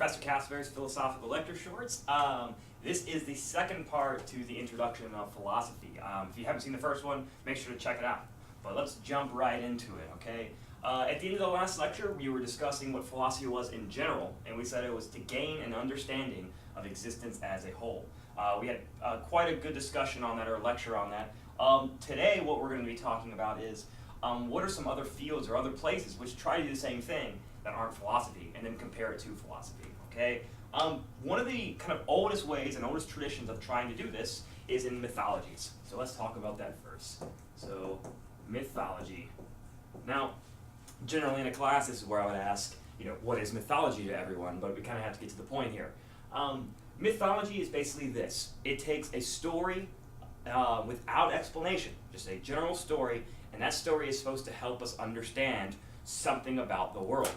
Professor Castleberry's Philosophical Lecture Shorts. This is the second part to the introduction of philosophy. If you haven't seen the first one, make sure to check it out. But let's jump right into it, okay? At the end of the last lecture, we were discussing what philosophy was in general, and we said it was to gain an understanding of existence as a whole. We had quite a good discussion on that, or lecture on that. Today, what we're going to be talking about is what are some other fields or other places which try to do the same thing that aren't philosophy, and then compare it to philosophy, okay? One of the kind of oldest ways and oldest traditions of trying to do this is in mythologies. So let's talk about that first. So, mythology. Now, generally in a class, this is where I would ask, what is mythology to everyone, but we kind of have to get to the point here. Mythology is basically this. It takes a story without explanation, just a general story, and that story is supposed to help us understand something about the world.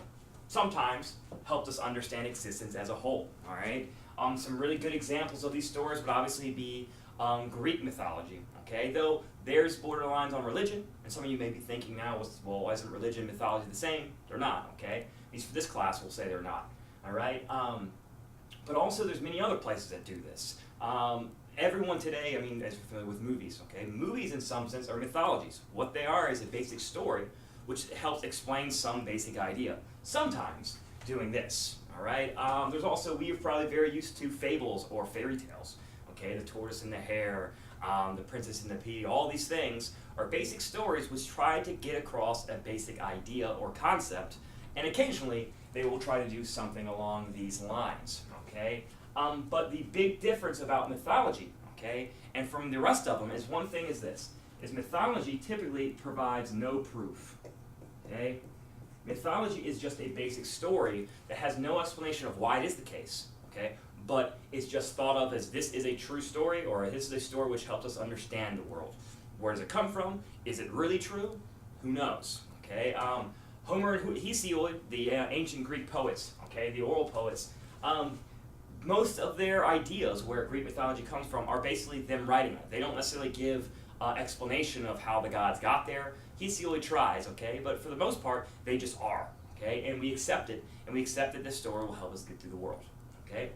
Sometimes helps us understand existence as a whole, all right? Some really good examples of these stories would obviously be Greek mythology, okay? Though there's borderlines on religion, and some of you may be thinking now, well, why isn't religion and mythology the same? They're not, okay? At least for this class, we'll say they're not, all right? But also there's many other places that do this. Everyone today, as you're familiar with movies, okay? Movies in some sense are mythologies. What they are is a basic story which helps explain some basic idea. Sometimes doing this, all right? There's also, we are probably very used to fables or fairy tales, okay? The tortoise and the hare, the princess and the pea, all these things are basic stories which try to get across a basic idea or concept, and occasionally they will try to do something along these lines, okay? But the big difference about mythology, okay, and from the rest of them is one thing is this, is mythology typically provides no proof, okay? Mythology is just a basic story that has no explanation of why it is the case, okay? But it's just thought of as this is a true story, or this is a story which helps us understand the world. Where does it come from? Is it really true? Who knows, okay? Homer and Hesiod, the ancient Greek poets, okay, the oral poets, most of their ideas where Greek mythology comes from are basically them writing it. They don't necessarily give explanation of how the gods got there. Hesiod tries, okay, but for the most part, they just are, okay, and we accept it, and we accept that this story will help us get through the world, okay.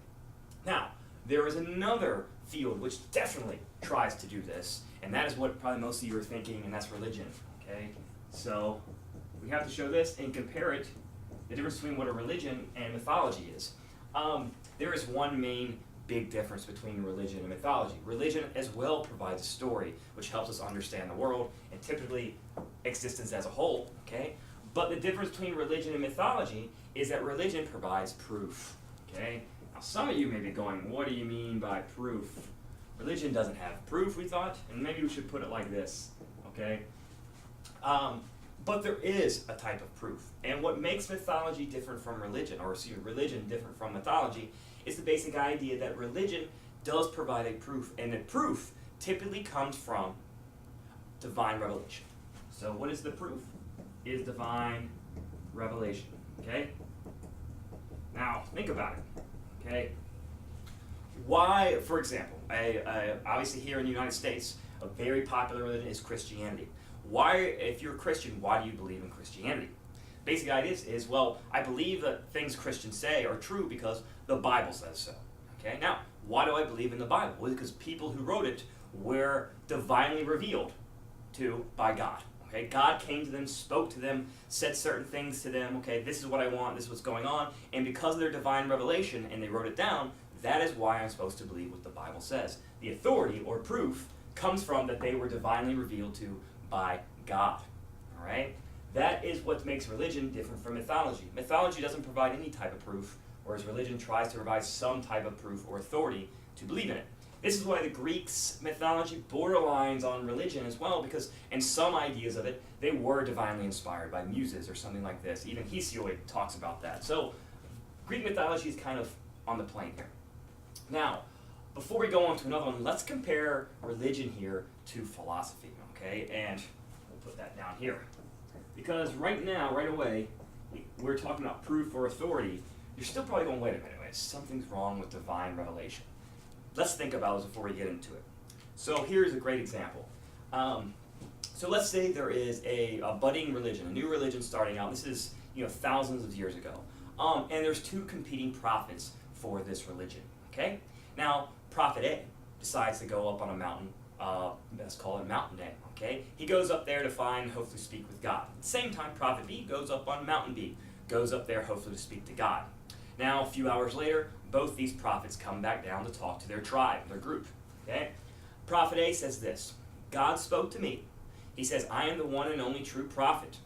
Now, there is another field which definitely tries to do this, and that is what probably most of you are thinking, and that's religion, okay. So, we have to show this and compare it, the difference between what a religion and mythology is. There is one main big difference between religion and mythology. Religion as well provides a story which helps us understand the world and typically existence as a whole, okay? But the difference between religion and mythology is that religion provides proof, okay? Now some of you may be going, what do you mean by proof? Religion doesn't have proof, we thought, and maybe we should put it like this, okay? But there is a type of proof. And what makes mythology different from religion, or religion different from mythology, is the basic idea that religion does provide a proof, and the proof typically comes from divine revelation. So what is the proof? It is divine revelation, okay? Now, think about it, okay? Why, for example, obviously here in the United States, a very popular religion is Christianity. Why, if you're a Christian, why do you believe in Christianity? Basic idea is, well, I believe that things Christians say are true because the Bible says so. Okay? Now, why do I believe in the Bible? Well, because people who wrote it were divinely revealed to by God. Okay? God came to them, spoke to them, said certain things to them. Okay, this is what I want, this is what's going on. And because of their divine revelation, and they wrote it down, that is why I'm supposed to believe what the Bible says. The authority or proof comes from that they were divinely revealed to by God. All right? That is what makes religion different from mythology. Mythology doesn't provide any type of proof, whereas religion tries to provide some type of proof or authority to believe in it. This is why the Greeks' mythology borderlines on religion as well, because in some ideas of it, they were divinely inspired by muses or something like this. Even Hesiod talks about that. So Greek mythology is kind of on the plane here. Now, before we go on to another one, let's compare religion here to philosophy, okay? And we'll put that down here. Because right now, right away, we're talking about proof or authority. You're still probably going, wait a minute, something's wrong with divine revelation. Let's think about this before we get into it. So here's a great example. So let's say there is a budding religion, a new religion starting out. This is thousands of years ago. And there's two competing prophets for this religion, okay? Now, Prophet A decides to go up on a mountain, let's call it Mountain A, okay? He goes up there to hopefully speak with God. At the same time, Prophet B goes up on Mountain B, goes up there hopefully to speak to God. Now, a few hours later, both these prophets come back down to talk to their tribe, their group, okay? Prophet A says this, God spoke to me. He says, I am the one and only true prophet,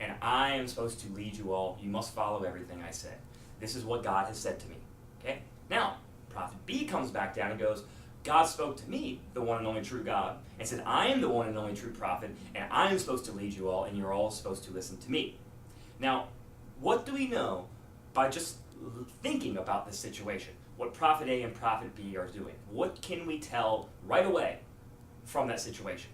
and I am supposed to lead you all. You must follow everything I say. This is what God has said to me, okay? Now, Prophet B comes back down and goes, God spoke to me, the one and only true God, and said, I am the one and only true prophet, and I am supposed to lead you all, and you're all supposed to listen to me. Now, what do we know by just thinking about this situation? What Prophet A and Prophet B are doing? What can we tell right away from that situation?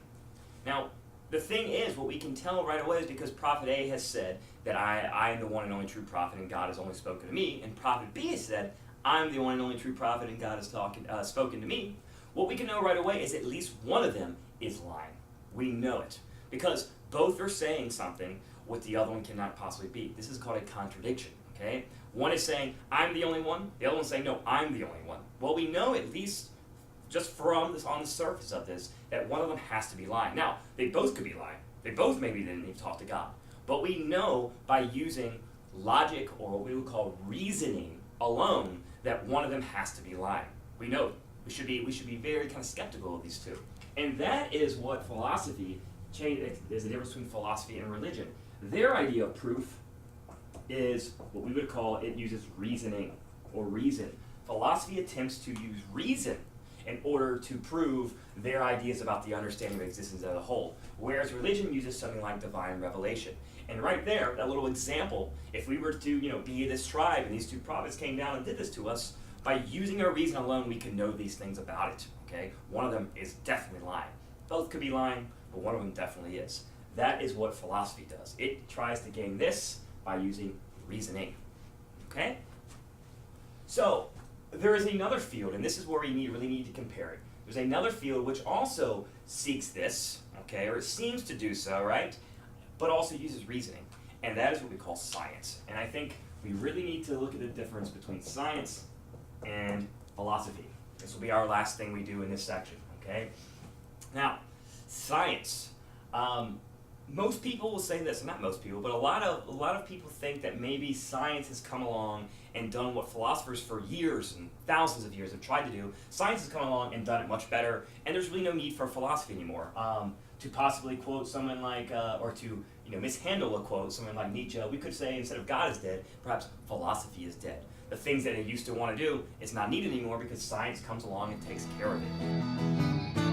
Now, the thing is, what we can tell right away is because Prophet A has said that I am the one and only true prophet, and God has only spoken to me, and Prophet B has said, I'm the one and only true prophet, and God has spoken to me. What we can know right away is at least one of them is lying. We know it. Because both are saying something what the other one cannot possibly be. This is called a contradiction, okay? One is saying, I'm the only one. The other one's saying, no, I'm the only one. Well, we know at least just from this, on the surface of this, that one of them has to be lying. Now, they both could be lying. They both maybe didn't even talk to God. But we know by using logic, or what we would call reasoning alone, that one of them has to be lying. We know we should be very kind of skeptical of these two. And that is what philosophy is the difference between philosophy and religion. Their idea of proof is what we would call, it uses reasoning or reason. Philosophy attempts to use reason in order to prove their ideas about the understanding of existence as a whole, whereas religion uses something like divine revelation. And right there, that little example, if we were to be this tribe and these two prophets came down and did this to us, by using our reason alone, we can know these things about it, okay? One of them is definitely lying. Both could be lying, but one of them definitely is. That is what philosophy does. It tries to gain this by using reasoning, okay? So, there is another field, and this is where we really need to compare it. There's another field which also seeks this, okay, or it seems to do so, right? But also uses reasoning, and that is what we call science. And I think we really need to look at the difference between science and philosophy. This will be our last thing we do in this section, okay? Now, science. Most people will say this, not most people, but a lot of people think that maybe science has come along and done what philosophers for years and thousands of years have tried to do. Science has come along and done it much better, and there's really no need for philosophy anymore. To possibly quote someone like, or to mishandle a quote, someone like Nietzsche, we could say instead of God is dead, perhaps philosophy is dead. The things that it used to want to do is not needed anymore because science comes along and takes care of it.